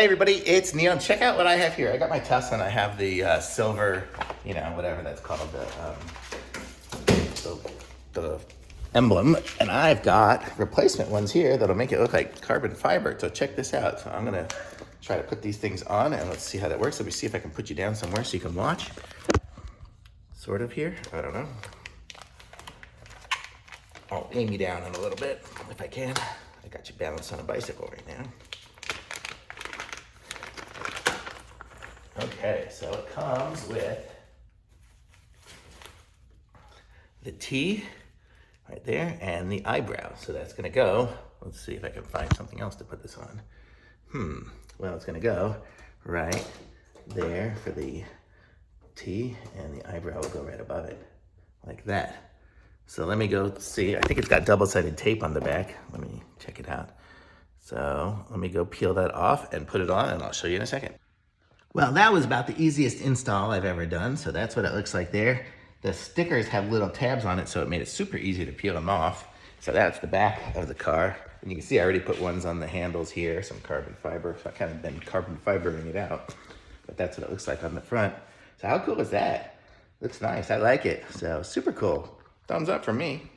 Hey everybody, it's Neil. Check out what I have here. I got my Tesla and I have the silver, whatever that's called, the Emblem. And I've got replacement ones here that'll make it look like carbon fiber. So check this out. So I'm gonna try to put these things on and let's see how that works. Let me see if I can put you down somewhere so you can watch. Sort of here, I don't know. I'll aim you down in a little bit if I can. I got you balanced on a bicycle right now. Okay, so it comes with the T right there and the eyebrow. So that's gonna go, let's see if I can find something else to put this on. Well, it's gonna go right there for the T and the eyebrow will go right above it, like that. So let me go see, I think it's got double-sided tape on the back. Let me check it out. So let me go peel that off and put it on and I'll show you in a second. Well, that was about the easiest install I've ever done. So that's what it looks like there. The stickers have little tabs on it, so it made it super easy to peel them off. So that's the back of the car. And you can see I already put ones on the handles here, some carbon fiber. So I kind of been carbon fibering it out. But that's what it looks like on the front. So how cool is that? Looks nice, I like it. So super cool. Thumbs up from me.